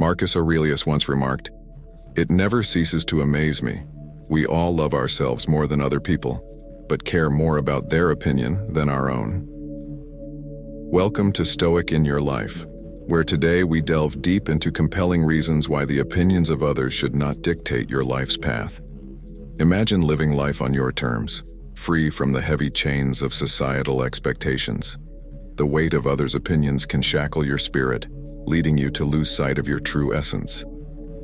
Marcus Aurelius once remarked, "It never ceases to amaze me. We all love ourselves more than other people, but care more about their opinion than our own." Welcome to Stoic in Your Life, where today we delve deep into compelling reasons why the opinions of others should not dictate your life's path. Imagine living life on your terms, free from the heavy chains of societal expectations. The weight of others' opinions can shackle your spirit, leading you to lose sight of your true essence.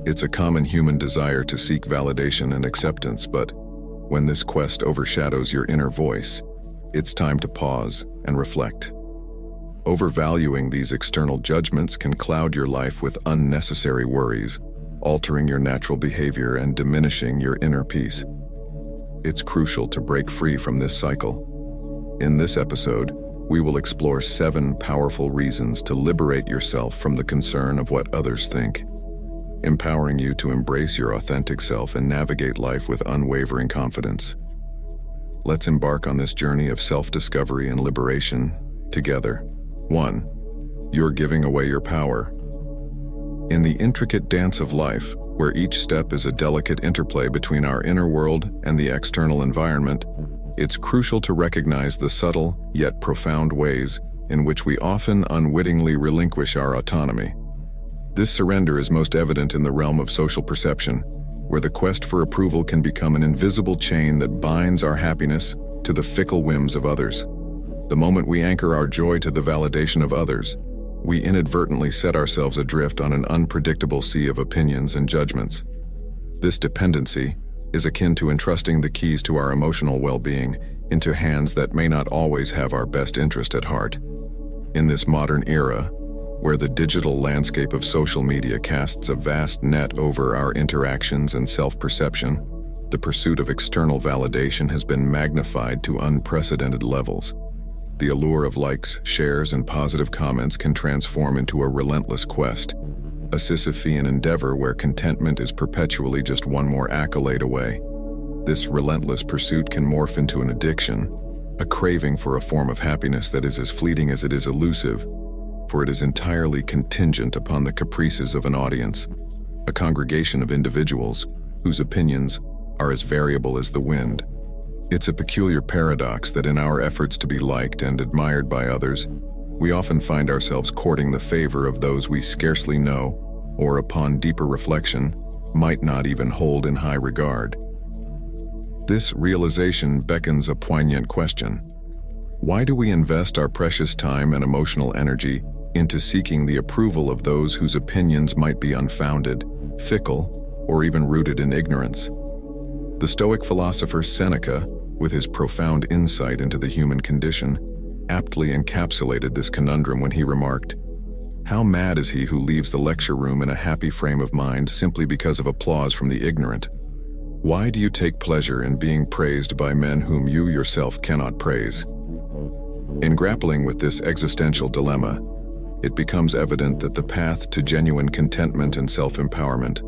It's a common human desire to seek validation and acceptance, but when this quest overshadows your inner voice, it's time to pause and reflect. Overvaluing these external judgments can cloud your life with unnecessary worries, altering your natural behavior and diminishing your inner peace. It's crucial to break free from this cycle. In this episode, we will explore 7 powerful reasons to liberate yourself from the concern of what others think, empowering you to embrace your authentic self and navigate life with unwavering confidence. Let's embark on this journey of self-discovery and liberation together. 1. You're giving away your power. In the intricate dance of life, where each step is a delicate interplay between our inner world and the external environment, it's crucial to recognize the subtle yet profound ways in which we often unwittingly relinquish our autonomy. This surrender is most evident in the realm of social perception, where the quest for approval can become an invisible chain that binds our happiness to the fickle whims of others. The moment we anchor our joy to the validation of others, we inadvertently set ourselves adrift on an unpredictable sea of opinions and judgments. This dependency is akin to entrusting the keys to our emotional well-being into hands that may not always have our best interest at heart. In this modern era, where the digital landscape of social media casts a vast net over our interactions and self-perception, the pursuit of external validation has been magnified to unprecedented levels. The allure of likes, shares, and positive comments can transform into a relentless quest, a Sisyphean endeavor where contentment is perpetually just one more accolade away. This relentless pursuit can morph into an addiction, a craving for a form of happiness that is as fleeting as it is elusive, for it is entirely contingent upon the caprices of an audience, a congregation of individuals whose opinions are as variable as the wind. It's a peculiar paradox that in our efforts to be liked and admired by others, we often find ourselves courting the favor of those we scarcely know, or upon deeper reflection, might not even hold in high regard. This realization beckons a poignant question. Why do we invest our precious time and emotional energy into seeking the approval of those whose opinions might be unfounded, fickle, or even rooted in ignorance? The Stoic philosopher Seneca, with his profound insight into the human condition, aptly encapsulated this conundrum when he remarked, "How mad is he who leaves the lecture room in a happy frame of mind simply because of applause from the ignorant? Why do you take pleasure in being praised by men whom you yourself cannot praise?" In grappling with this existential dilemma, it becomes evident that the path to genuine contentment and self-empowerment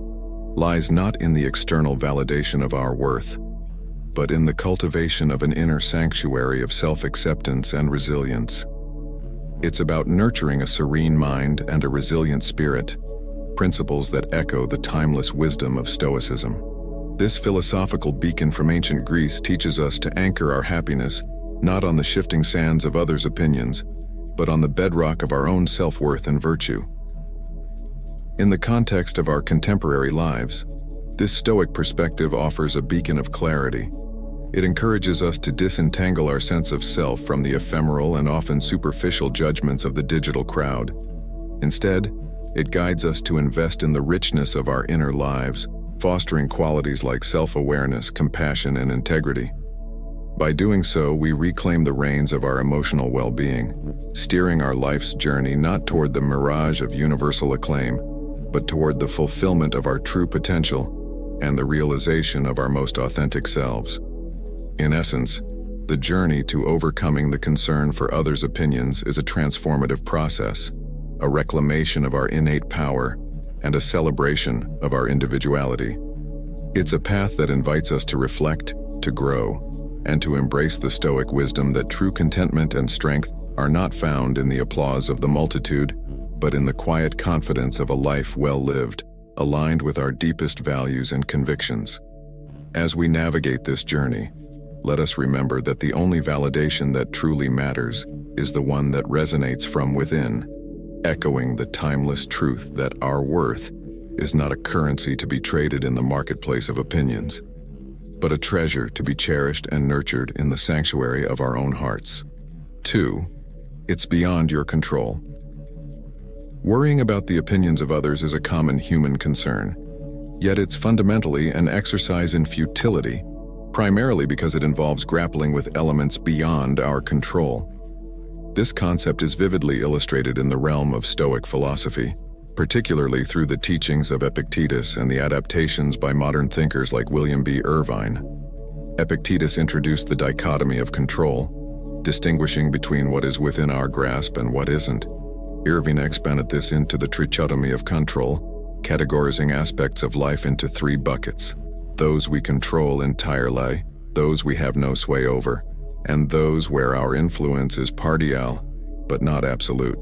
lies not in the external validation of our worth, but in the cultivation of an inner sanctuary of self-acceptance and resilience. It's about nurturing a serene mind and a resilient spirit, principles that echo the timeless wisdom of Stoicism. This philosophical beacon from ancient Greece teaches us to anchor our happiness not on the shifting sands of others' opinions, but on the bedrock of our own self-worth and virtue. In the context of our contemporary lives, this Stoic perspective offers a beacon of clarity. It encourages us to disentangle our sense of self from the ephemeral and often superficial judgments of the digital crowd. Instead, it guides us to invest in the richness of our inner lives, fostering qualities like self-awareness, compassion, and integrity. By doing so, we reclaim the reins of our emotional well-being, steering our life's journey not toward the mirage of universal acclaim, but toward the fulfillment of our true potential and the realization of our most authentic selves. In essence, the journey to overcoming the concern for others' opinions is a transformative process, a reclamation of our innate power, and a celebration of our individuality. It's a path that invites us to reflect, to grow, and to embrace the Stoic wisdom that true contentment and strength are not found in the applause of the multitude, but in the quiet confidence of a life well lived, aligned with our deepest values and convictions. As we navigate this journey, let us remember that the only validation that truly matters is the one that resonates from within, echoing the timeless truth that our worth is not a currency to be traded in the marketplace of opinions, but a treasure to be cherished and nurtured in the sanctuary of our own hearts. 2. It's beyond your control. Worrying about the opinions of others is a common human concern, yet it's fundamentally an exercise in futility, primarily because it involves grappling with elements beyond our control. This concept is vividly illustrated in the realm of Stoic philosophy, particularly through the teachings of Epictetus and the adaptations by modern thinkers like William B. Irvine. Epictetus introduced the dichotomy of control, distinguishing between what is within our grasp and what isn't. Irvine expanded this into the trichotomy of control, categorizing aspects of life into 3 buckets: those we control entirely, those we have no sway over, and those where our influence is partial, but not absolute.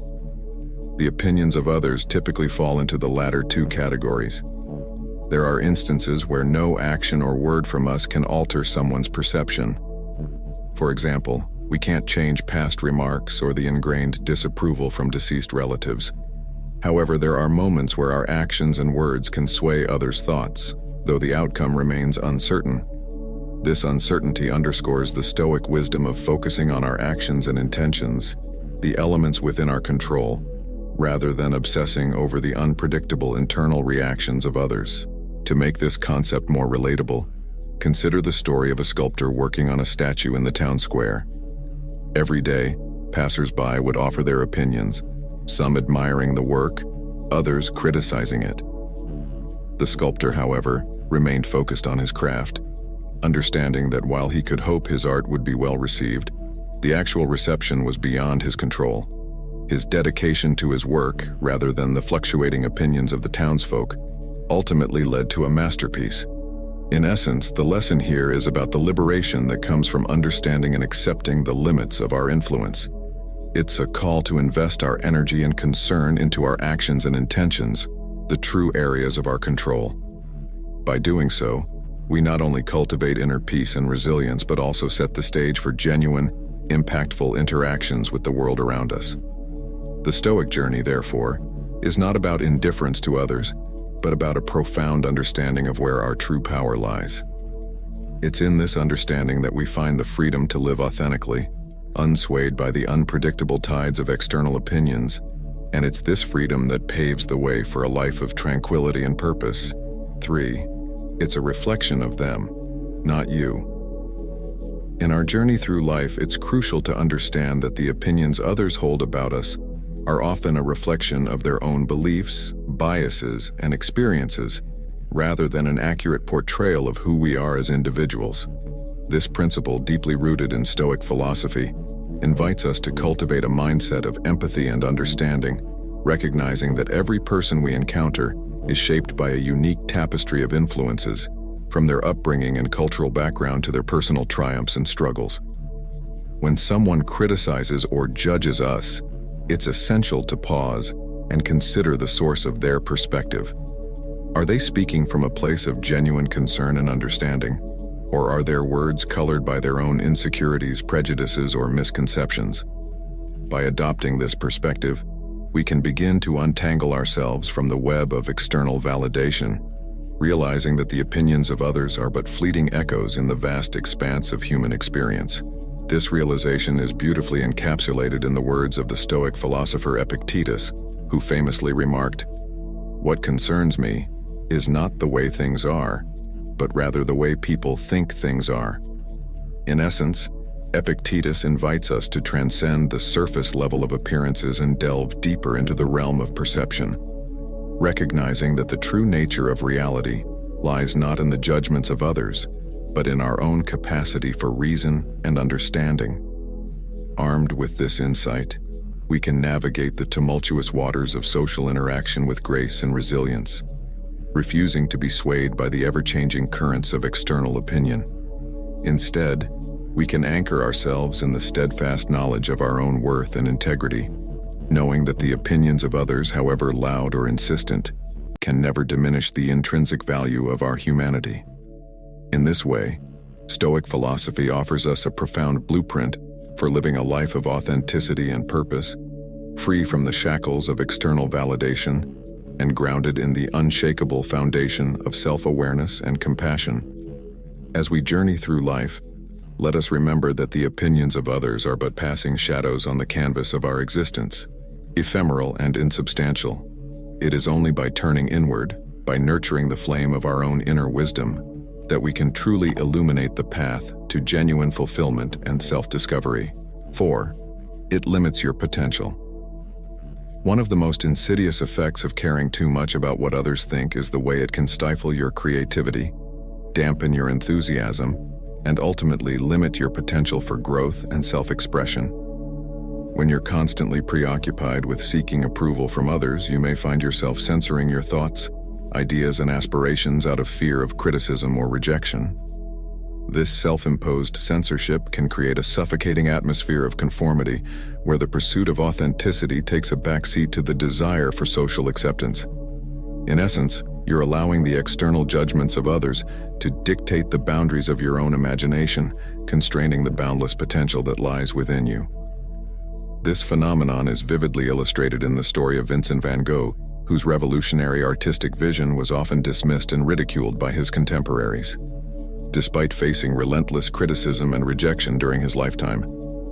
The opinions of others typically fall into the latter 2 categories. There are instances where no action or word from us can alter someone's perception. For example, we can't change past remarks or the ingrained disapproval from deceased relatives. However, there are moments where our actions and words can sway others' thoughts, though the outcome remains uncertain. This uncertainty underscores the Stoic wisdom of focusing on our actions and intentions, the elements within our control, rather than obsessing over the unpredictable internal reactions of others. To make this concept more relatable, consider the story of a sculptor working on a statue in the town square. Every day, passers-by would offer their opinions, some admiring the work, others criticizing it. The sculptor, however, remained focused on his craft, understanding that while he could hope his art would be well received, the actual reception was beyond his control. His dedication to his work, rather than the fluctuating opinions of the townsfolk, ultimately led to a masterpiece. In essence, the lesson here is about the liberation that comes from understanding and accepting the limits of our influence. It's a call to invest our energy and concern into our actions and intentions, the true areas of our control. By doing so, we not only cultivate inner peace and resilience, but also set the stage for genuine, impactful interactions with the world around us. The Stoic journey, therefore, is not about indifference to others, but about a profound understanding of where our true power lies. It's in this understanding that we find the freedom to live authentically, unswayed by the unpredictable tides of external opinions, and it's this freedom that paves the way for a life of tranquility and purpose. 3. It's a reflection of them, not you. In our journey through life, it's crucial to understand that the opinions others hold about us are often a reflection of their own beliefs, biases, and experiences, rather than an accurate portrayal of who we are as individuals. This principle, deeply rooted in Stoic philosophy, invites us to cultivate a mindset of empathy and understanding, recognizing that every person we encounter is shaped by a unique tapestry of influences, from their upbringing and cultural background to their personal triumphs and struggles. When someone criticizes or judges us, it's essential to pause and consider the source of their perspective. Are they speaking from a place of genuine concern and understanding, or are their words colored by their own insecurities, prejudices, or misconceptions? By adopting this perspective, we can begin to untangle ourselves from the web of external validation, realizing that the opinions of others are but fleeting echoes in the vast expanse of human experience. This realization is beautifully encapsulated in the words of the Stoic philosopher Epictetus, who famously remarked, "What concerns me is not the way things are, but rather the way people think things are." In essence, Epictetus invites us to transcend the surface level of appearances and delve deeper into the realm of perception, recognizing that the true nature of reality lies not in the judgments of others, but in our own capacity for reason and understanding. Armed with this insight, we can navigate the tumultuous waters of social interaction with grace and resilience, refusing to be swayed by the ever-changing currents of external opinion. Instead, we can anchor ourselves in the steadfast knowledge of our own worth and integrity, knowing that the opinions of others, however loud or insistent, can never diminish the intrinsic value of our humanity. In this way, Stoic philosophy offers us a profound blueprint for living a life of authenticity and purpose, free from the shackles of external validation and grounded in the unshakable foundation of self-awareness and compassion. As we journey through life, let us remember that the opinions of others are but passing shadows on the canvas of our existence, ephemeral and insubstantial. It is only by turning inward, by nurturing the flame of our own inner wisdom, that we can truly illuminate the path to genuine fulfillment and self-discovery. 4. It limits your potential. One of the most insidious effects of caring too much about what others think is the way it can stifle your creativity, dampen your enthusiasm, and ultimately limit your potential for growth and self-expression. When you're constantly preoccupied with seeking approval from others, you may find yourself censoring your thoughts, ideas, and aspirations out of fear of criticism or rejection. This self-imposed censorship can create a suffocating atmosphere of conformity, where the pursuit of authenticity takes a backseat to the desire for social acceptance. In essence, you're allowing the external judgments of others to dictate the boundaries of your own imagination, constraining the boundless potential that lies within you. This phenomenon is vividly illustrated in the story of Vincent van Gogh, whose revolutionary artistic vision was often dismissed and ridiculed by his contemporaries. Despite facing relentless criticism and rejection during his lifetime,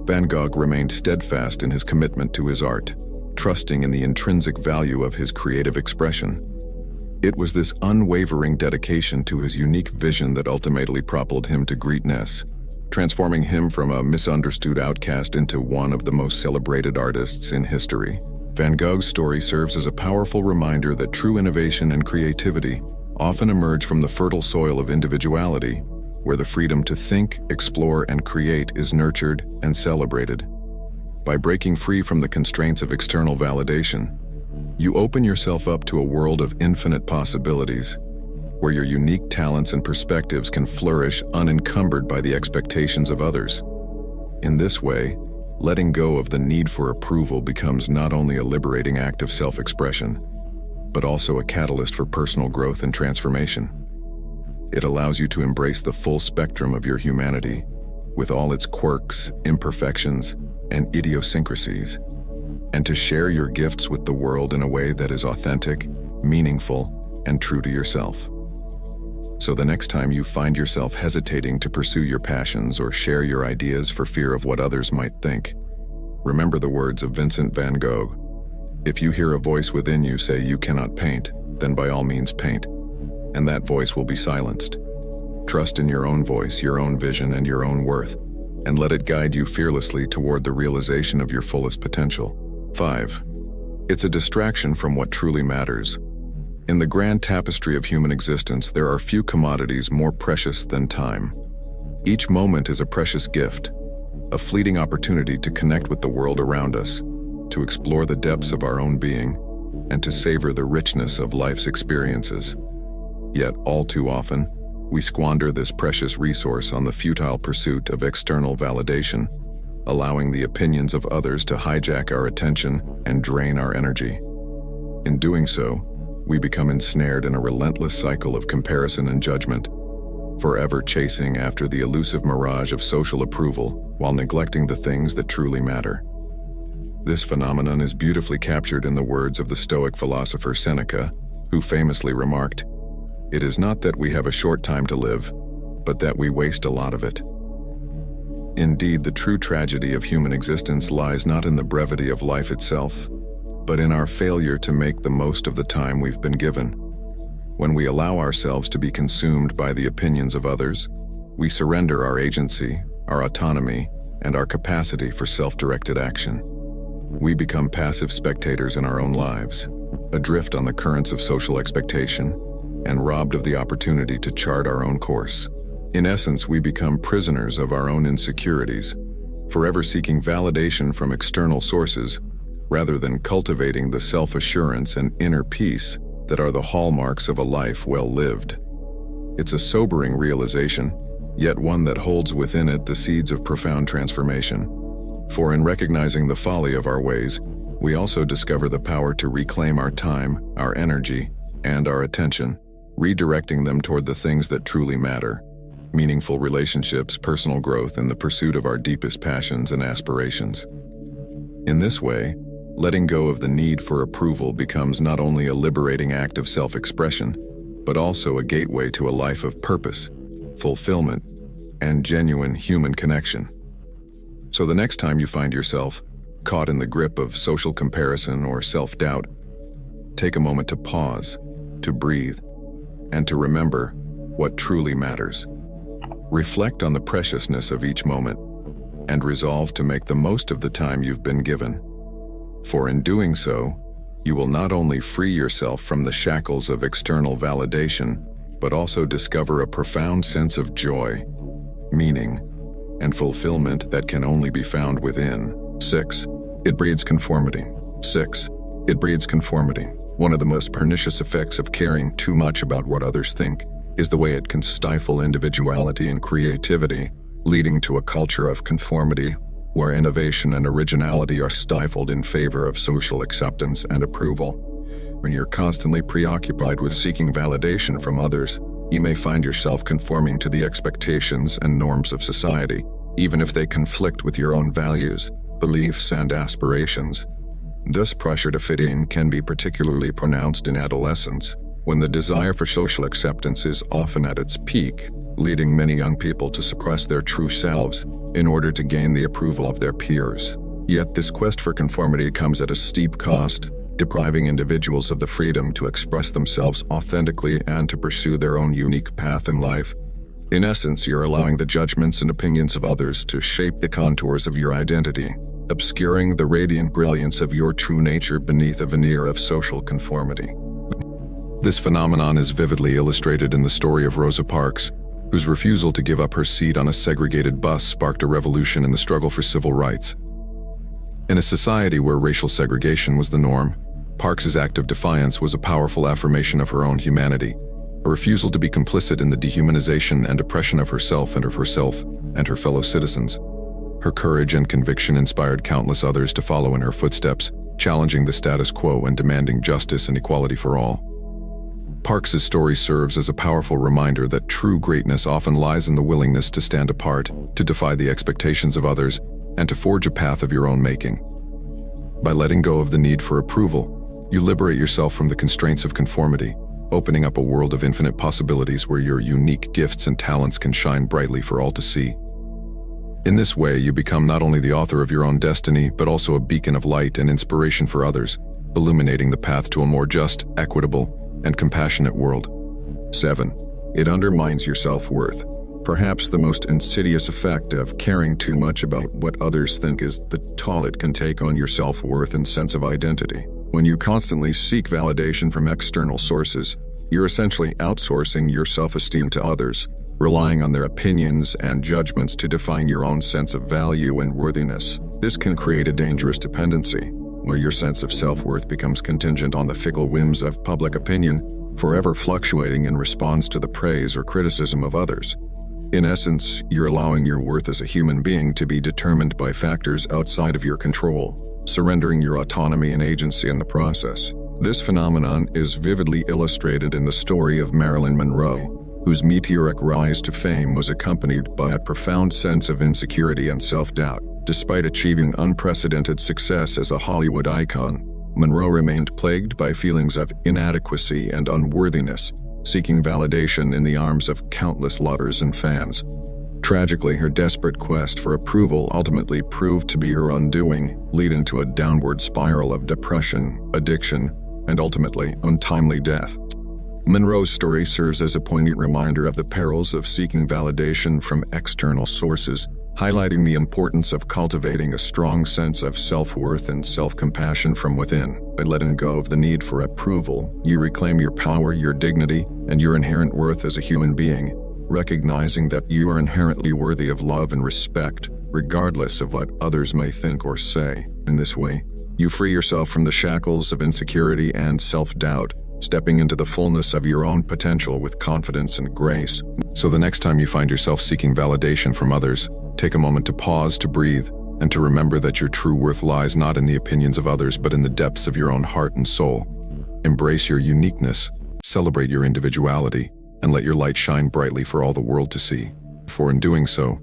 Van Gogh remained steadfast in his commitment to his art, trusting in the intrinsic value of his creative expression. It was this unwavering dedication to his unique vision that ultimately propelled him to greatness, transforming him from a misunderstood outcast into one of the most celebrated artists in history. Van Gogh's story serves as a powerful reminder that true innovation and creativity often emerge from the fertile soil of individuality, where the freedom to think, explore, and create is nurtured and celebrated. By breaking free from the constraints of external validation, you open yourself up to a world of infinite possibilities, where your unique talents and perspectives can flourish unencumbered by the expectations of others. In this way, letting go of the need for approval becomes not only a liberating act of self-expression, but also a catalyst for personal growth and transformation. It allows you to embrace the full spectrum of your humanity, with all its quirks, imperfections, and idiosyncrasies, and to share your gifts with the world in a way that is authentic, meaningful, and true to yourself. So the next time you find yourself hesitating to pursue your passions or share your ideas for fear of what others might think, remember the words of Vincent van Gogh. If you hear a voice within you say you cannot paint, then by all means paint, and that voice will be silenced. Trust in your own voice, your own vision, and your own worth, and let it guide you fearlessly toward the realization of your fullest potential. 5. It's a distraction from what truly matters. In the grand tapestry of human existence, there are few commodities more precious than time. Each moment is a precious gift, a fleeting opportunity to connect with the world around us, to explore the depths of our own being, and to savor the richness of life's experiences. Yet, all too often, we squander this precious resource on the futile pursuit of external validation, allowing the opinions of others to hijack our attention and drain our energy. In doing so, we become ensnared in a relentless cycle of comparison and judgment, forever chasing after the elusive mirage of social approval while neglecting the things that truly matter. This phenomenon is beautifully captured in the words of the Stoic philosopher Seneca, who famously remarked, "It is not that we have a short time to live, but that we waste a lot of it." Indeed, the true tragedy of human existence lies not in the brevity of life itself, but in our failure to make the most of the time we've been given. When we allow ourselves to be consumed by the opinions of others, we surrender our agency, our autonomy, and our capacity for self-directed action. We become passive spectators in our own lives, adrift on the currents of social expectation, and robbed of the opportunity to chart our own course. In essence, we become prisoners of our own insecurities, forever seeking validation from external sources, rather than cultivating the self-assurance and inner peace that are the hallmarks of a life well lived. It's a sobering realization, yet one that holds within it the seeds of profound transformation. For in recognizing the folly of our ways, We also discover the power to reclaim our time, our energy, and our attention, redirecting them toward the things that truly matter: meaningful relationships, personal growth, and the pursuit of our deepest passions and aspirations. In this way, letting go of the need for approval becomes not only a liberating act of self-expression, but also a gateway to a life of purpose, fulfillment, and genuine human connection. So the next time you find yourself caught in the grip of social comparison or self-doubt, take a moment to pause, to breathe, and to remember what truly matters. Reflect on the preciousness of each moment, and resolve to make the most of the time you've been given. For in doing so, you will not only free yourself from the shackles of external validation, but also discover a profound sense of joy, meaning, and fulfillment that can only be found within. 6. It breeds conformity. 6. It breeds conformity. One of the most pernicious effects of caring too much about what others think is the way it can stifle individuality and creativity, leading to a culture of conformity where innovation and originality are stifled in favor of social acceptance and approval. When you're constantly preoccupied with seeking validation from others, you may find yourself conforming to the expectations and norms of society, even if they conflict with your own values, beliefs, and aspirations. This pressure to fit in can be particularly pronounced in adolescence, when the desire for social acceptance is often at its peak, leading many young people to suppress their true selves in order to gain the approval of their peers. Yet this quest for conformity comes at a steep cost, depriving individuals of the freedom to express themselves authentically and to pursue their own unique path in life. In essence, you're allowing the judgments and opinions of others to shape the contours of your identity, obscuring the radiant brilliance of your true nature beneath a veneer of social conformity. This phenomenon is vividly illustrated in the story of Rosa Parks, whose refusal to give up her seat on a segregated bus sparked a revolution in the struggle for civil rights. In a society where racial segregation was the norm, Parks's act of defiance was a powerful affirmation of her own humanity, a refusal to be complicit in the dehumanization and oppression of herself and her fellow citizens. Her courage and conviction inspired countless others to follow in her footsteps, challenging the status quo and demanding justice and equality for all. Parks's story serves as a powerful reminder that true greatness often lies in the willingness to stand apart, to defy the expectations of others, and to forge a path of your own making. By letting go of the need for approval, you liberate yourself from the constraints of conformity, opening up a world of infinite possibilities where your unique gifts and talents can shine brightly for all to see. In this way, you become not only the author of your own destiny, but also a beacon of light and inspiration for others, illuminating the path to a more just, equitable, and compassionate world. 7. It undermines your self-worth. Perhaps the most insidious effect of caring too much about what others think is the toll it can take on your self-worth and sense of identity. When you constantly seek validation from external sources, you're essentially outsourcing your self-esteem to others, relying on their opinions and judgments to define your own sense of value and worthiness. This can create a dangerous dependency, where your sense of self-worth becomes contingent on the fickle whims of public opinion, forever fluctuating in response to the praise or criticism of others. In essence, you're allowing your worth as a human being to be determined by factors outside of your control, surrendering your autonomy and agency in the process. This phenomenon is vividly illustrated in the story of Marilyn Monroe, whose meteoric rise to fame was accompanied by a profound sense of insecurity and self-doubt. Despite achieving unprecedented success as a Hollywood icon, Monroe remained plagued by feelings of inadequacy and unworthiness, seeking validation in the arms of countless lovers and fans. Tragically, her desperate quest for approval ultimately proved to be her undoing, leading to a downward spiral of depression, addiction, and ultimately untimely death. Monroe's story serves as a poignant reminder of the perils of seeking validation from external sources, highlighting the importance of cultivating a strong sense of self-worth and self-compassion from within. By letting go of the need for approval, you reclaim your power, your dignity, and your inherent worth as a human being, recognizing that you are inherently worthy of love and respect, regardless of what others may think or say. In this way, you free yourself from the shackles of insecurity and self-doubt, stepping into the fullness of your own potential with confidence and grace. So the next time you find yourself seeking validation from others, take a moment to pause, to breathe, and to remember that your true worth lies not in the opinions of others but in the depths of your own heart and soul. Embrace your uniqueness, celebrate your individuality, and let your light shine brightly for all the world to see. For in doing so,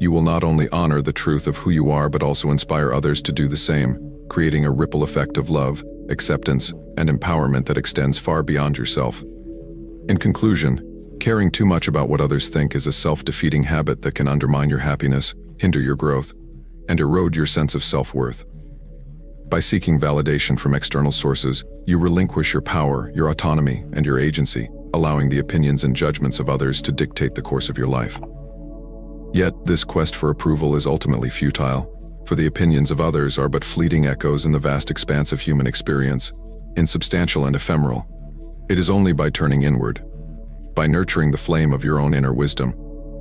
you will not only honor the truth of who you are but also inspire others to do the same, creating a ripple effect of love, acceptance, and empowerment that extends far beyond yourself. In conclusion, caring too much about what others think is a self-defeating habit that can undermine your happiness, hinder your growth, and erode your sense of self-worth. By seeking validation from external sources, you relinquish your power, your autonomy, and your agency, allowing the opinions and judgments of others to dictate the course of your life. Yet, this quest for approval is ultimately futile, for the opinions of others are but fleeting echoes in the vast expanse of human experience, insubstantial and ephemeral. It is only by turning inward, by nurturing the flame of your own inner wisdom,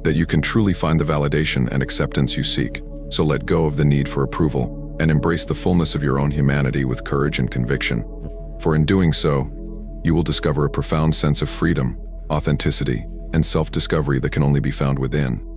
that you can truly find the validation and acceptance you seek. So let go of the need for approval and embrace the fullness of your own humanity with courage and conviction. For in doing so, you will discover a profound sense of freedom, authenticity, and self-discovery that can only be found within.